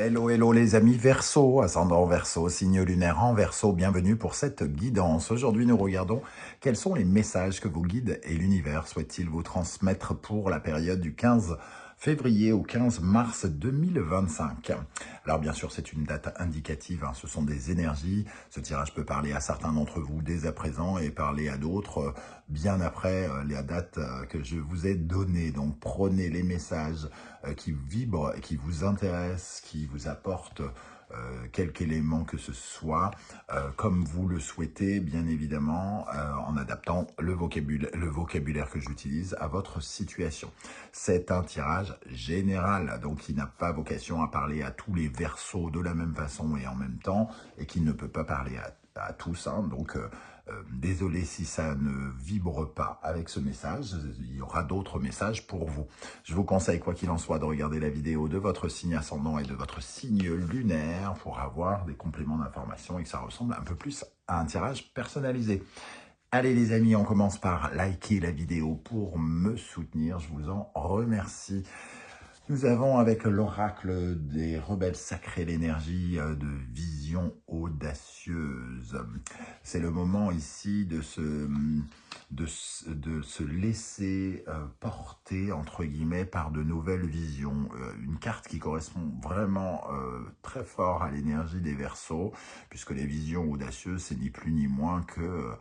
Hello, hello les amis Verseau, ascendant Verseau, signe lunaire en Verseau, bienvenue pour cette guidance. Aujourd'hui, nous regardons quels sont les messages que vos guides et l'univers souhaitent-ils vous transmettre pour la période du 15 février au 15 mars 2025. Alors bien sûr, c'est une date indicative, ce sont des énergies. Ce tirage peut parler à certains d'entre vous dès à présent et parler à d'autres bien après la date que je vous ai donnée. Donc prenez les messages qui vibrent, qui vous intéressent, qui vous apportent quelque élément que ce soit, comme vous le souhaitez, bien évidemment, en adaptant le vocabulaire que j'utilise à votre situation. C'est un tirage général, donc qui n'a pas vocation à parler à tous les Verseaux de la même façon et en même temps, et qui ne peut pas parler à tous, donc désolé si ça ne vibre pas avec ce message, il y aura d'autres messages pour vous. Je vous conseille, quoi qu'il en soit, de regarder la vidéo de votre signe ascendant et de votre signe lunaire pour avoir des compléments d'information et que ça ressemble un peu plus à un tirage personnalisé. Allez les amis, on commence par liker la vidéo pour me soutenir, je vous en remercie. Nous avons avec l'oracle des rebelles sacrés l'énergie de vision audacieuse. C'est le moment ici de se laisser porter, entre guillemets, par de nouvelles visions. Une carte qui correspond vraiment très fort à l'énergie des Verseaux, puisque les visions audacieuses, c'est ni plus ni moins que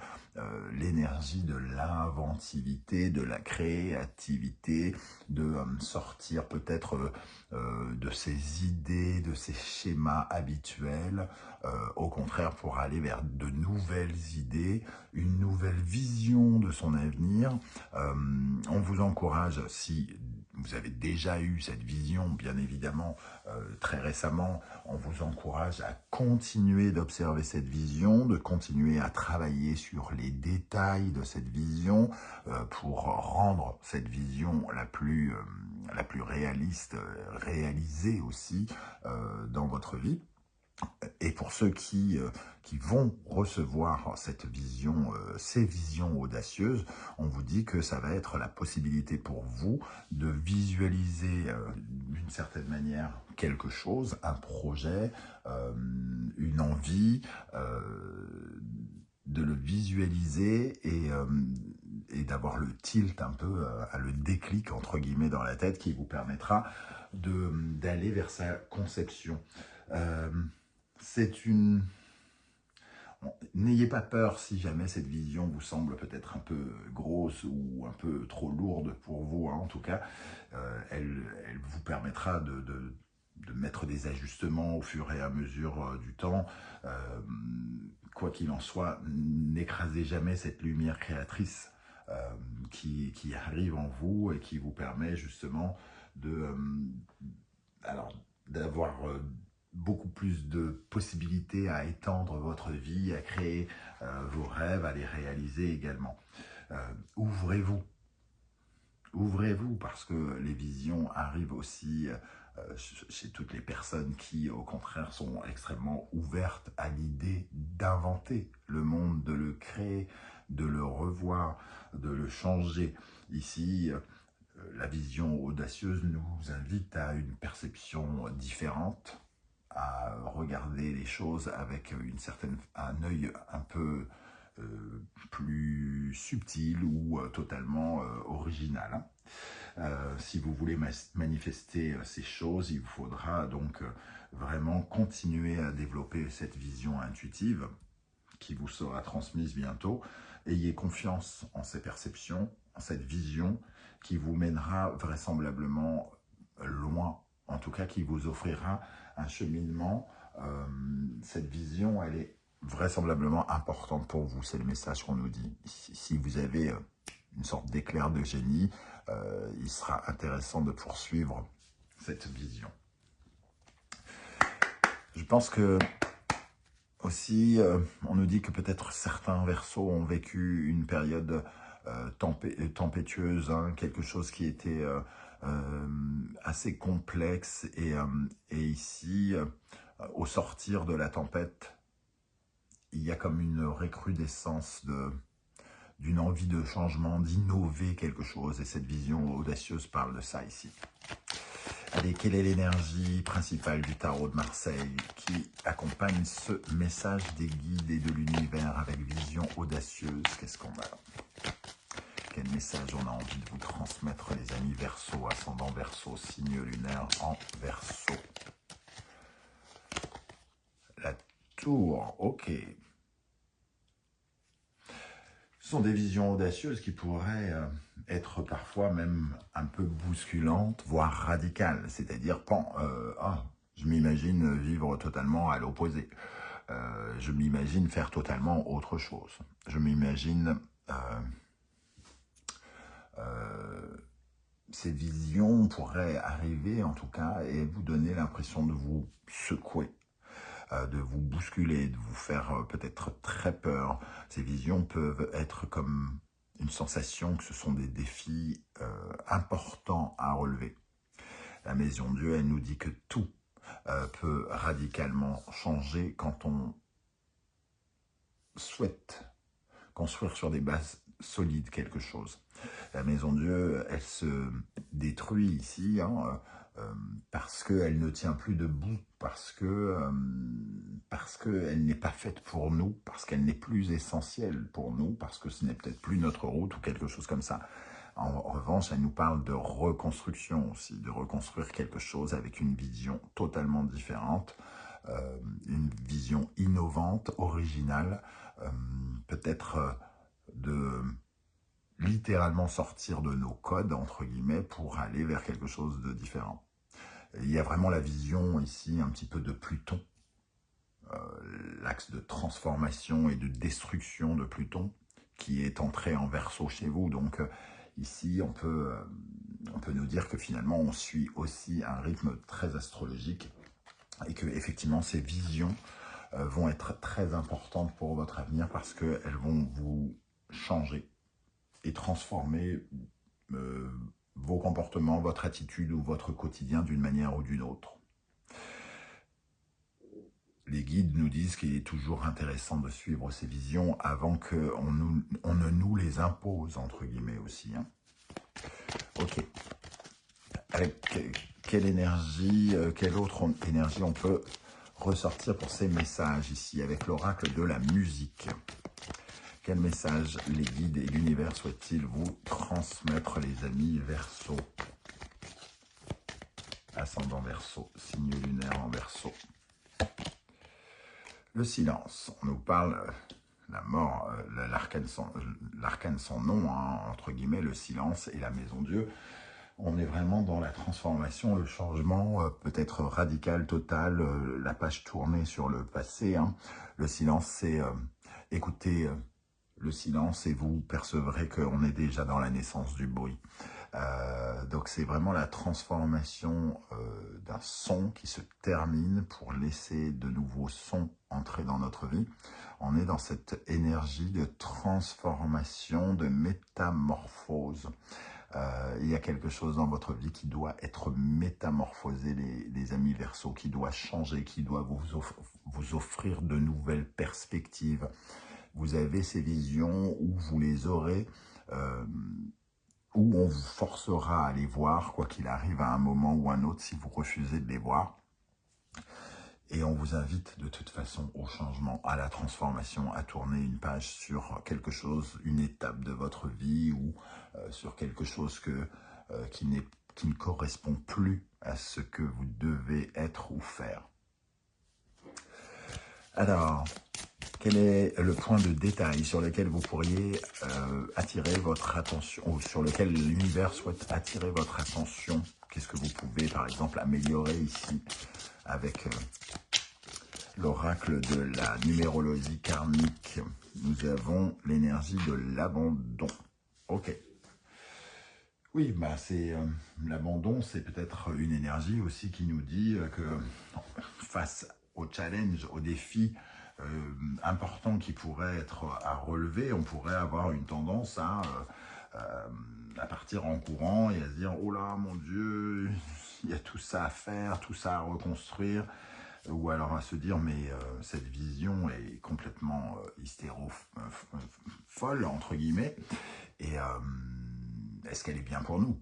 l'énergie de l'inventivité, de la créativité, de sortir peut-être de ses idées, de ses schémas habituels, au contraire pour aller vers de nouvelles idées, une nouvelle vision de son avenir. On vous encourage, si vous avez déjà eu cette vision, bien évidemment, très récemment, on vous encourage à continuer d'observer cette vision, de continuer à travailler sur les détails de cette vision pour rendre cette vision la plus réaliste, réalisée aussi dans votre vie. Et pour ceux qui vont recevoir cette vision, ces visions audacieuses, on vous dit que ça va être la possibilité pour vous de visualiser d'une certaine manière quelque chose, un projet, une envie, de le visualiser et d'avoir le tilt un peu, le déclic entre guillemets dans la tête qui vous permettra d'aller vers sa conception. C'est une... N'ayez pas peur si jamais cette vision vous semble peut-être un peu grosse ou un peu trop lourde pour vous. En tout cas, elle vous permettra de mettre des ajustements au fur et à mesure du temps. Quoi qu'il en soit, n'écrasez jamais cette lumière créatrice qui arrive en vous et qui vous permet justement d'avoir beaucoup plus de possibilités à étendre votre vie, à créer vos rêves, à les réaliser également. Ouvrez-vous. Ouvrez-vous parce que les visions arrivent aussi chez toutes les personnes qui, au contraire, sont extrêmement ouvertes à l'idée d'inventer le monde, de le créer, de le revoir, de le changer. Ici, la vision audacieuse nous invite à une perception différente, à regarder les choses avec un œil un peu plus subtil ou totalement original. Si vous voulez manifester ces choses, il vous faudra donc vraiment continuer à développer cette vision intuitive qui vous sera transmise bientôt. Ayez confiance en ces perceptions, en cette vision qui vous mènera vraisemblablement loin, en tout cas qui vous offrira un cheminement. Cette vision, elle est vraisemblablement importante pour vous, c'est le message qu'on nous dit. Si vous avez une sorte d'éclair de génie, il sera intéressant de poursuivre cette vision. Je pense que aussi, on nous dit que peut-être certains Verseaux ont vécu une période tempétueuse, quelque chose qui était assez complexe et ici, au sortir de la tempête, il y a comme une recrudescence d'une envie de changement, d'innover quelque chose et cette vision audacieuse parle de ça ici. Allez, quelle est l'énergie principale du tarot de Marseille qui accompagne ce message des guides et de l'univers avec vision audacieuse? Qu'est-ce qu'on a? Quel message on a envie de vous transmettre, les amis Verseau, ascendant Verseau, signe lunaire en Verseau? La tour, ok. Ce sont des visions audacieuses qui pourraient être parfois même un peu bousculantes, voire radicales. C'est-à-dire, je m'imagine vivre totalement à l'opposé. Je m'imagine faire totalement autre chose. Je m'imagine... ces visions pourraient arriver, en tout cas, et vous donner l'impression de vous secouer, de vous bousculer, de vous faire peut-être très peur. Ces visions peuvent être comme une sensation que ce sont des défis importants à relever. La Maison Dieu, elle nous dit que tout peut radicalement changer quand on souhaite construire sur des bases solides quelque chose. La Maison Dieu, elle se détruit ici, parce qu'elle ne tient plus debout, parce qu'elle n'est pas faite pour nous, parce qu'elle n'est plus essentielle pour nous, parce que ce n'est peut-être plus notre route ou quelque chose comme ça. En revanche, elle nous parle de reconstruction aussi, de reconstruire quelque chose avec une vision totalement différente, une vision innovante, originale, peut-être de littéralement sortir de nos codes, entre guillemets, pour aller vers quelque chose de différent. Il y a vraiment la vision ici un petit peu de Pluton, l'axe de transformation et de destruction de Pluton, qui est entré en Verseau chez vous. Donc ici, on peut nous dire que finalement, on suit aussi un rythme très astrologique et que effectivement, ces visions vont être très importantes pour votre avenir parce qu'elles vont vous changer et transformer vos comportements, votre attitude ou votre quotidien d'une manière ou d'une autre. Les guides nous disent qu'il est toujours intéressant de suivre ces visions avant qu'on ne nous les impose, entre guillemets aussi. Ok. Avec quelle énergie, quelle autre énergie on peut ressortir pour ces messages ici, avec l'oracle de la musique? Quel message les guides et l'univers souhaitent-ils vous transmettre, les amis Verseau? Ascendant Verseau, signe lunaire en Verseau. Le silence, on nous parle, la mort, l'arcane sans nom, entre guillemets, le silence et la Maison Dieu. On est vraiment dans la transformation, le changement, peut-être radical, total, la page tournée sur le passé. Le silence, c'est écouter le silence et vous percevrez qu'on est déjà dans la naissance du bruit. Donc c'est vraiment la transformation d'un son qui se termine pour laisser de nouveaux sons entrer dans notre vie. On est dans cette énergie de transformation, de métamorphose. Il y a quelque chose dans votre vie qui doit être métamorphosé, les amis Verseau, qui doit changer, qui doit vous offrir de nouvelles perspectives. Vous avez ces visions où vous les aurez, où on vous forcera à les voir, quoi qu'il arrive à un moment ou un autre si vous refusez de les voir. Et on vous invite de toute façon au changement, à la transformation, à tourner une page sur quelque chose, une étape de votre vie ou sur quelque chose qui ne correspond plus à ce que vous devez être ou faire. Alors, quel est le point de détail sur lequel vous pourriez attirer votre attention, ou sur lequel l'univers souhaite attirer votre attention? Qu'est-ce que vous pouvez, par exemple, améliorer ici avec l'oracle de la numérologie karmique? Nous avons l'énergie de l'abandon. Ok. Oui, c'est l'abandon, c'est peut-être une énergie aussi qui nous dit que face au challenge, au défi important qui pourrait être à relever, on pourrait avoir une tendance à partir en courant et à se dire « Oh là, mon Dieu, il y a tout ça à faire, tout ça à reconstruire », ou alors à se dire « Mais cette vision est complètement folle, entre guillemets, et est-ce qu'elle est bien pour nous ?»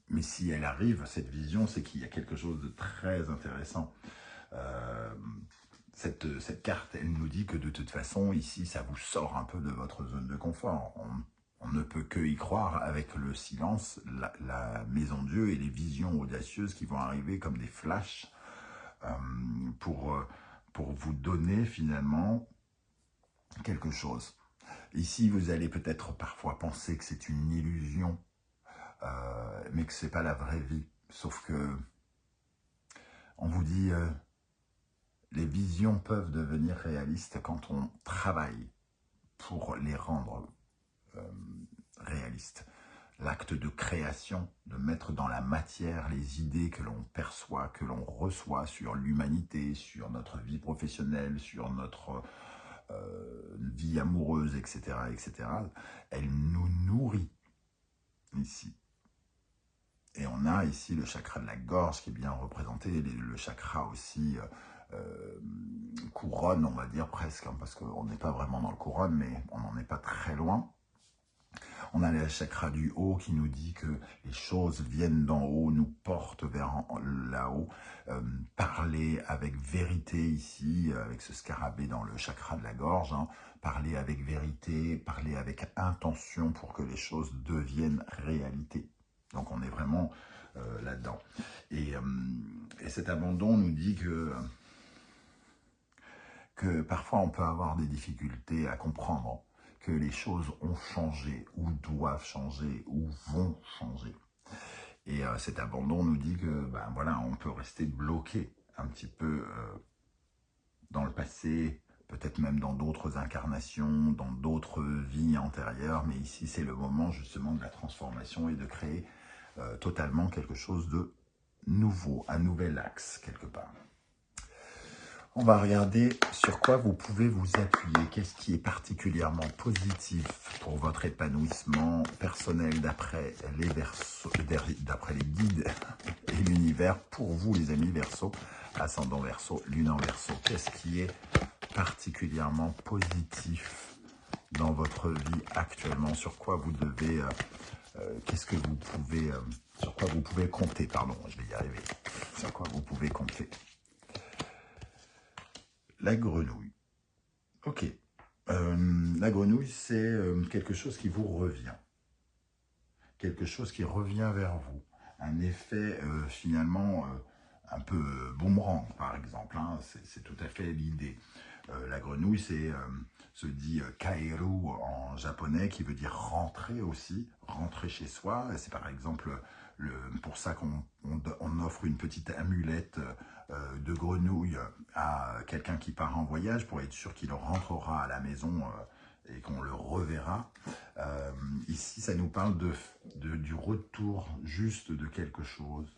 Mais si elle arrive, cette vision, c'est qu'il y a quelque chose de très intéressant. Cette carte, elle nous dit que de toute façon, ici, ça vous sort un peu de votre zone de confort. On ne peut que y croire avec le silence, la maison Dieu et les visions audacieuses qui vont arriver comme des flashs pour vous donner finalement quelque chose. Ici, vous allez peut-être parfois penser que c'est une illusion, mais que ce n'est pas la vraie vie. Sauf que on vous dit les visions peuvent devenir réalistes quand on travaille pour les rendre réalistes. L'acte de création, de mettre dans la matière les idées que l'on perçoit, que l'on reçoit sur l'humanité, sur notre vie professionnelle, sur notre vie amoureuse, etc., etc., elle nous nourrit ici. Et on a ici le chakra de la gorge qui est bien représenté, le chakra aussi couronne, on va dire presque, hein, parce qu'on n'est pas vraiment dans le couronne, mais on n'en est pas très loin. On a le chakra du haut qui nous dit que les choses viennent d'en haut, nous portent vers là-haut. Parler avec vérité ici, avec ce scarabée dans le chakra de la gorge. Hein. Parler avec vérité, parler avec intention pour que les choses deviennent réalité. Donc on est vraiment là-dedans. Et cet abandon nous dit que parfois on peut avoir des difficultés à comprendre que les choses ont changé, ou doivent changer, ou vont changer. Et cet abandon nous dit que, ben voilà, on peut rester bloqué un petit peu dans le passé, peut-être même dans d'autres incarnations, dans d'autres vies antérieures, mais ici c'est le moment justement de la transformation et de créer totalement quelque chose de nouveau, un nouvel axe quelque part. On va regarder sur quoi vous pouvez vous appuyer, qu'est-ce qui est particulièrement positif pour votre épanouissement personnel d'après les guides et l'univers pour vous les amis Verseau, ascendant Verseau, lune en Verseau. Qu'est-ce qui est particulièrement positif dans votre vie actuellement, sur quoi vous devez, qu'est-ce que vous pouvez, sur quoi vous pouvez compter, pardon, je vais y arriver, sur quoi vous pouvez compter. La grenouille. Ok. La grenouille, c'est quelque chose qui vous revient. Quelque chose qui revient vers vous. Un effet finalement un peu boomerang, par exemple. Hein. C'est tout à fait l'idée. La grenouille, se dit kaeru en japonais, qui veut dire rentrer aussi, rentrer chez soi. C'est par exemple pour ça qu'on offre une petite amulette de grenouille à quelqu'un qui part en voyage pour être sûr qu'il rentrera à la maison et qu'on le reverra. Ici, ça nous parle du retour juste de quelque chose.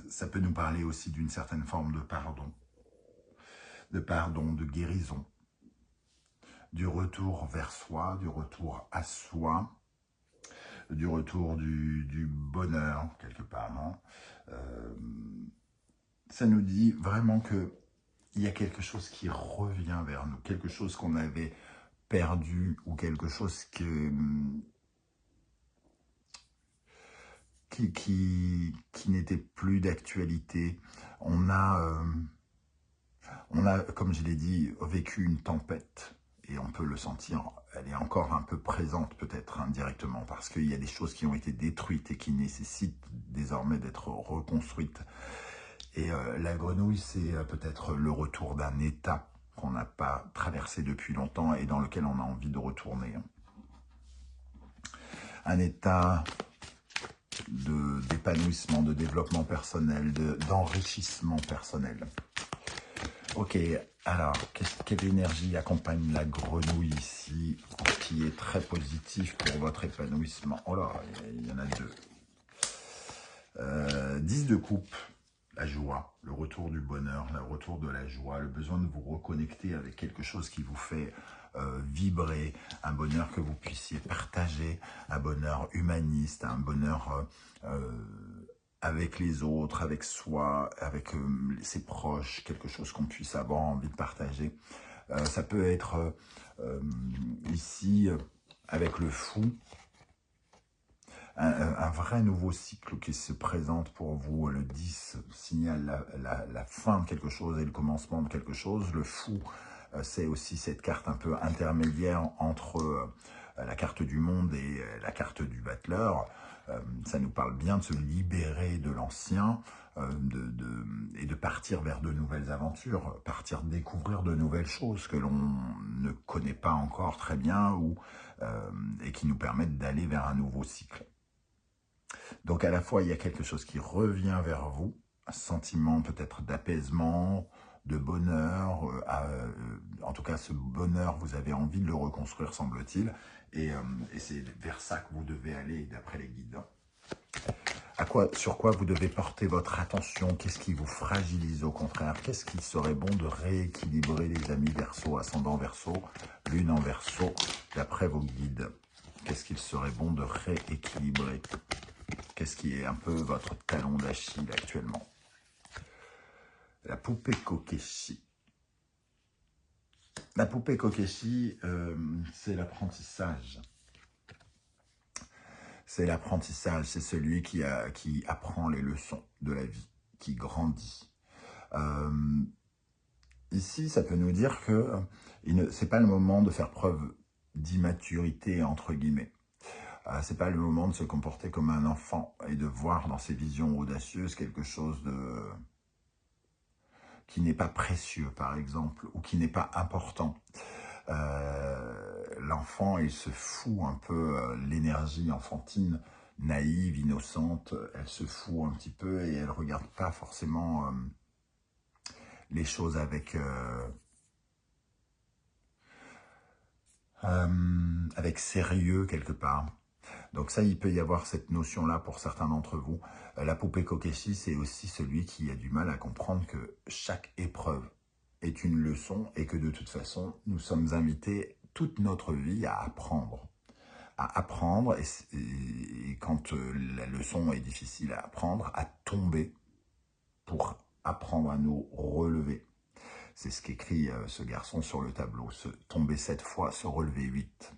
Ça peut nous parler aussi d'une certaine forme de pardon, de guérison, du retour vers soi, du retour à soi, du retour du bonheur, quelque part. Non ça nous dit vraiment qu'il y a quelque chose qui revient vers nous, quelque chose qu'on avait perdu ou quelque chose qui n'était plus d'actualité. On a, comme je l'ai dit, vécu une tempête. Et on peut le sentir, elle est encore un peu présente peut-être indirectement, parce qu'il y a des choses qui ont été détruites et qui nécessitent désormais d'être reconstruites. Et la grenouille, c'est peut-être le retour d'un état qu'on n'a pas traversé depuis longtemps et dans lequel on a envie de retourner. Un état d'épanouissement, de développement personnel, d'enrichissement personnel. Ok, alors, quelle énergie accompagne la grenouille ici, qui est très positif pour votre épanouissement? Oh là, il y en a deux. 10 de coupe, la joie, le retour du bonheur, le retour de la joie, le besoin de vous reconnecter avec quelque chose qui vous fait vibrer, un bonheur que vous puissiez partager, un bonheur humaniste, un bonheur avec les autres, avec soi, avec ses proches, quelque chose qu'on puisse avoir envie de partager. Ça peut être ici avec le fou, un vrai nouveau cycle qui se présente pour vous. Le 10 signale la fin de quelque chose et le commencement de quelque chose. Le fou, c'est aussi cette carte un peu intermédiaire entre la carte du monde et la carte du battleur. Ça nous parle bien de se libérer de l'ancien et de partir vers de nouvelles aventures, partir découvrir de nouvelles choses que l'on ne connaît pas encore très bien et qui nous permettent d'aller vers un nouveau cycle. Donc à la fois, il y a quelque chose qui revient vers vous, un sentiment peut-être d'apaisement, de bonheur. En tout cas, ce bonheur, vous avez envie de le reconstruire, semble-t-il. Et c'est vers ça que vous devez aller, d'après les guides. Sur quoi vous devez porter votre attention? Qu'est-ce qui vous fragilise au contraire? Qu'est-ce qui serait bon de rééquilibrer, les amis Verseau, ascendant Verseau, lune en Verseau, d'après vos guides? Qu'est-ce qu'il serait bon de rééquilibrer? Qu'est-ce qui est un peu votre talon d'Achille actuellement? La poupée Kokeshi. La poupée Kokeshi, c'est l'apprentissage. C'est l'apprentissage, c'est celui qui apprend les leçons de la vie, qui grandit. Ici, ça peut nous dire que c'est pas le moment de faire preuve d'immaturité, entre guillemets. C'est pas le moment de se comporter comme un enfant et de voir dans ses visions audacieuses quelque chose qui n'est pas précieux, par exemple, ou qui n'est pas important. L'enfant, il se fout un peu l'énergie enfantine, naïve, innocente, elle se fout un petit peu et elle regarde pas forcément les choses avec sérieux quelque part. Donc ça, il peut y avoir cette notion-là pour certains d'entre vous. La poupée Kokeshi, c'est aussi celui qui a du mal à comprendre que chaque épreuve est une leçon et que de toute façon, nous sommes invités toute notre vie à apprendre. Et quand la leçon est difficile à apprendre, à tomber pour apprendre à nous relever. C'est ce qu'écrit ce garçon sur le tableau. Tomber 7 fois, se relever 8.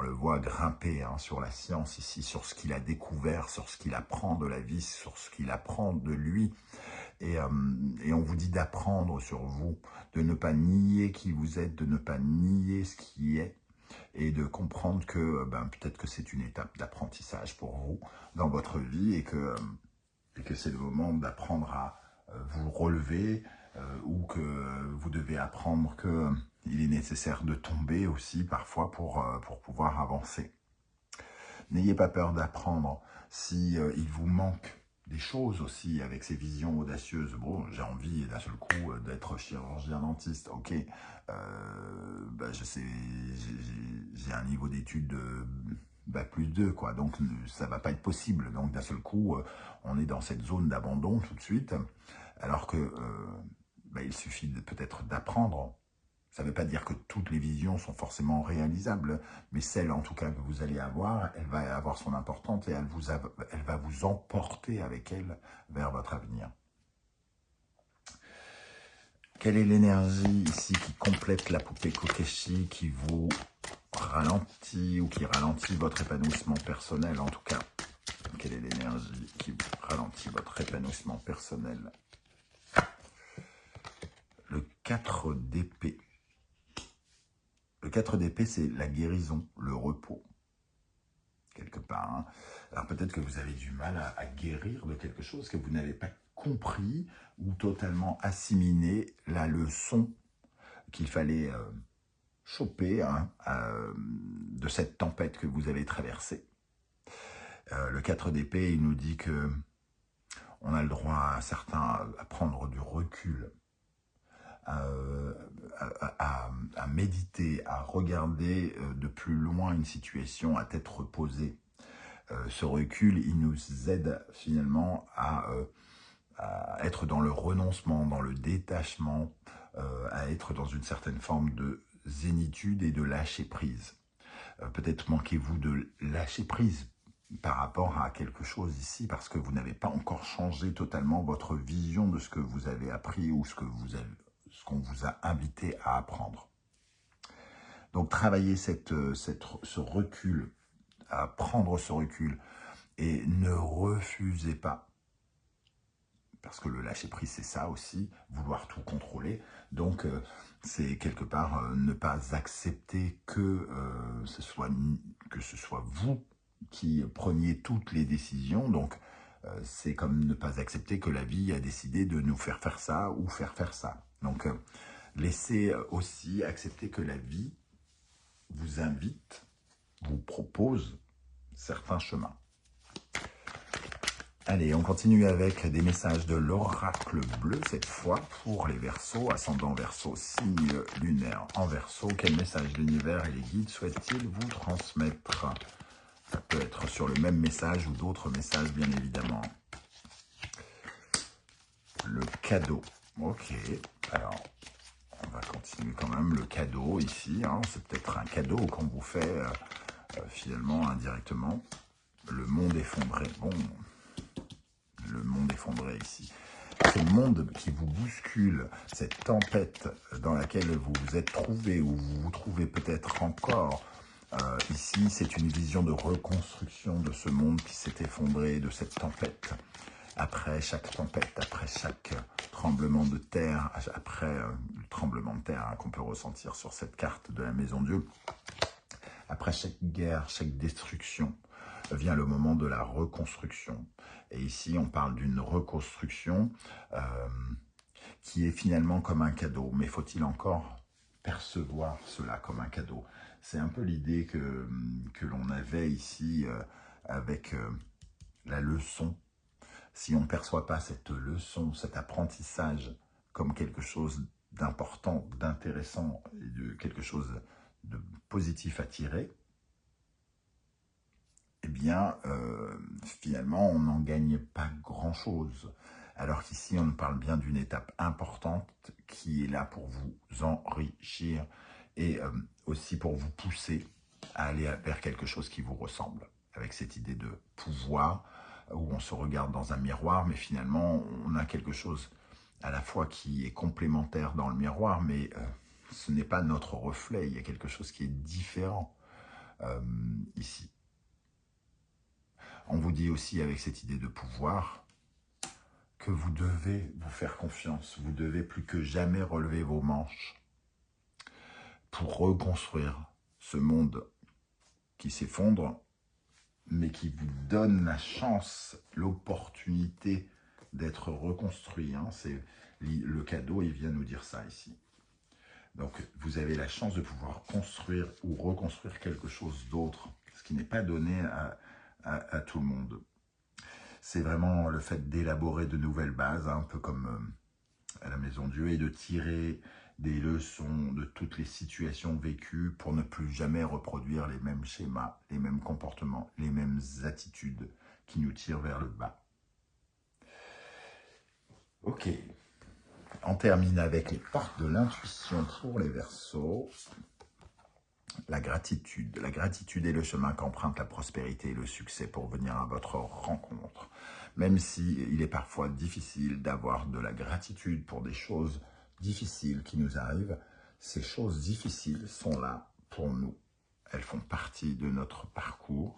On le voit grimper sur la science ici, sur ce qu'il a découvert, sur ce qu'il apprend de la vie, sur ce qu'il apprend de lui. Et on vous dit d'apprendre sur vous, de ne pas nier qui vous êtes, de ne pas nier ce qui est, et de comprendre que peut-être que c'est une étape d'apprentissage pour vous dans votre vie et que c'est le moment d'apprendre à vous relever ou que vous devez apprendre que il est nécessaire de tomber aussi parfois pour pouvoir avancer. N'ayez pas peur d'apprendre si il vous manque des choses aussi avec ces visions audacieuses. Bon, j'ai envie d'un seul coup d'être chirurgien dentiste, ok. Je sais, j'ai un niveau d'études de +2, quoi. Donc ça va pas être possible. Donc d'un seul coup, on est dans cette zone d'abandon tout de suite, alors que il suffit peut-être d'apprendre. Ça ne veut pas dire que toutes les visions sont forcément réalisables, mais celle en tout cas que vous allez avoir, elle va avoir son importance et elle va vous emporter avec elle vers votre avenir. Quelle est l'énergie ici qui complète la poupée Kokeshi, qui vous ralentit ou qui ralentit votre épanouissement personnel en tout cas? Quelle est l'énergie qui ralentit votre épanouissement personnel? Le 4 d'épée. Le 4 d'épée, c'est la guérison, le repos, quelque part. Hein. Alors peut-être que vous avez du mal à guérir de quelque chose, que vous n'avez pas compris ou totalement assimilé la leçon qu'il fallait choper de cette tempête que vous avez traversée. Le 4 d'épée, il nous dit que on a le droit à prendre du recul, à méditer, à regarder de plus loin une situation à tête reposée. Ce recul, il nous aide finalement à être dans le renoncement, dans le détachement, à être dans une certaine forme de zénitude et de lâcher prise. Peut-être manquez-vous de lâcher prise par rapport à quelque chose ici, parce que vous n'avez pas encore changé totalement votre vision de ce que vous avez appris ou ce qu'on vous a invité à apprendre. Donc travaillez ce recul, à prendre ce recul, Et ne refusez pas, parce que le lâcher-prise, c'est ça aussi, vouloir tout contrôler. Donc, c'est quelque part ne pas accepter que, ce soit vous qui preniez toutes les décisions. Donc, c'est comme ne pas accepter que la vie a décidé de nous faire faire ça ou faire ça. Donc, laissez aussi accepter que la vie vous invite, vous propose certains chemins. Allez, on continue avec des messages de l'oracle bleu, cette fois, pour les Verseaux, ascendant Verseau, signe lunaire en Verseau. Quel message l'univers et les guides souhaitent-ils vous transmettre? Ça peut être sur le même message ou d'autres messages, bien évidemment. Le cadeau. Ok, alors, on va continuer quand même. Le cadeau, ici, hein, c'est peut-être un cadeau qu'on vous fait, finalement, indirectement. Le monde effondré. Bon, le monde effondré ici. Ce monde qui vous bouscule, cette tempête dans laquelle vous vous êtes trouvé ou vous vous trouvez peut-être encore, ici c'est une vision de reconstruction de ce monde qui s'est effondré, de cette tempête. Après chaque tempête, après chaque tremblement de terre, après le tremblement de terre hein, qu'on peut ressentir sur cette carte de la Maison Dieu, après chaque guerre, chaque destruction, vient le moment de la reconstruction. Et ici, on parle d'une reconstruction qui est finalement comme un cadeau. Mais faut-il encore percevoir cela comme un cadeau? C'est un peu l'idée que l'on avait ici avec la leçon. Si on ne perçoit pas cette leçon, cet apprentissage comme quelque chose d'important, d'intéressant, de quelque chose de positif à tirer, eh bien, finalement, on n'en gagne pas grand-chose. Alors qu'ici, on parle bien d'une étape importante qui est là pour vous enrichir et aussi pour vous pousser à aller vers quelque chose qui vous ressemble. Avec cette idée de pouvoir, où on se regarde dans un miroir, mais finalement, on a quelque chose à la fois qui est complémentaire dans le miroir, mais ce n'est pas notre reflet, il y a quelque chose qui est différent ici. On vous dit aussi avec cette idée de pouvoir que vous devez vous faire confiance. Vous devez plus que jamais relever vos manches pour reconstruire ce monde qui s'effondre, mais qui vous donne la chance, l'opportunité d'être reconstruit. Hein. C'est le cadeau, il vient nous dire ça ici. Donc, vous avez la chance de pouvoir construire ou reconstruire quelque chose d'autre, ce qui n'est pas donné à tout le monde. C'est vraiment le fait d'élaborer de nouvelles bases, hein, un peu comme à la Maison Dieu, et de tirer des leçons de toutes les situations vécues pour ne plus jamais reproduire les mêmes schémas, les mêmes comportements, les mêmes attitudes qui nous tirent vers le bas. Ok, on termine avec les portes de l'intuition pour les Verseaux. La gratitude est le chemin qu'emprunte la prospérité et le succès pour venir à votre rencontre. Même si il est parfois difficile d'avoir de la gratitude pour des choses difficiles qui nous arrivent, ces choses difficiles sont là pour nous. Elles font partie de notre parcours,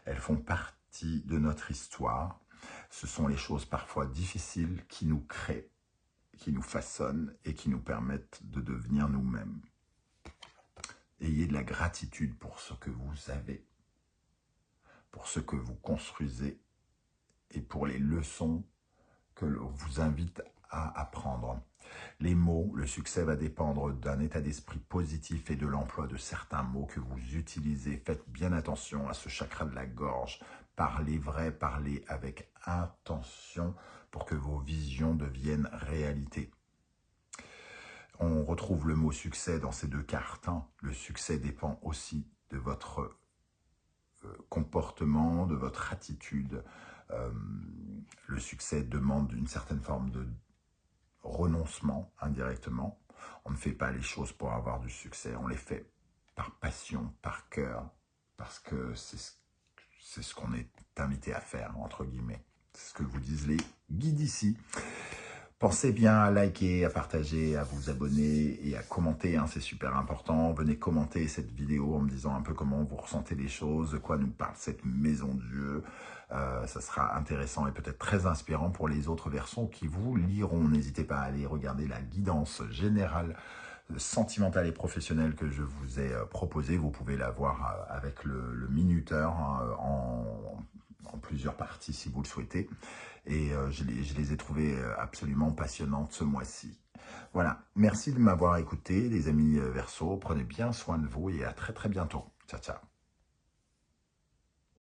elles font partie de notre histoire. Ce sont les choses parfois difficiles qui nous créent, qui nous façonnent et qui nous permettent de devenir nous-mêmes. Ayez de la gratitude pour ce que vous avez, pour ce que vous construisez et pour les leçons que l'on vous invite à apprendre. Les mots, le succès va dépendre d'un état d'esprit positif et de l'emploi de certains mots que vous utilisez. Faites bien attention à ce chakra de la gorge. Parlez vrai, parlez avec intention pour que vos visions deviennent réalité. On retrouve le mot succès dans ces deux cartes. Hein. Le succès dépend aussi de votre comportement, de votre attitude. Le succès demande une certaine forme de renoncement indirectement. On ne fait pas les choses pour avoir du succès, on les fait par passion, par cœur, parce que c'est ce qu'on est invité à faire, entre guillemets. C'est ce que vous disent les guides ici. Pensez bien à liker, à partager, à vous abonner et à commenter, hein, c'est super important. Venez commenter cette vidéo en me disant un peu comment vous ressentez les choses, de quoi nous parle cette maison de Dieu. Ça sera intéressant et peut-être très inspirant pour les autres versions qui vous liront. N'hésitez pas à aller regarder la guidance générale sentimentale et professionnelle que je vous ai proposée. Vous pouvez la voir avec le minuteur, hein, en plusieurs parties si vous le souhaitez. Et je les ai trouvées absolument passionnantes ce mois-ci. Voilà, merci de m'avoir écouté, les amis Verseau. Prenez bien soin de vous et à très très bientôt. Ciao, ciao.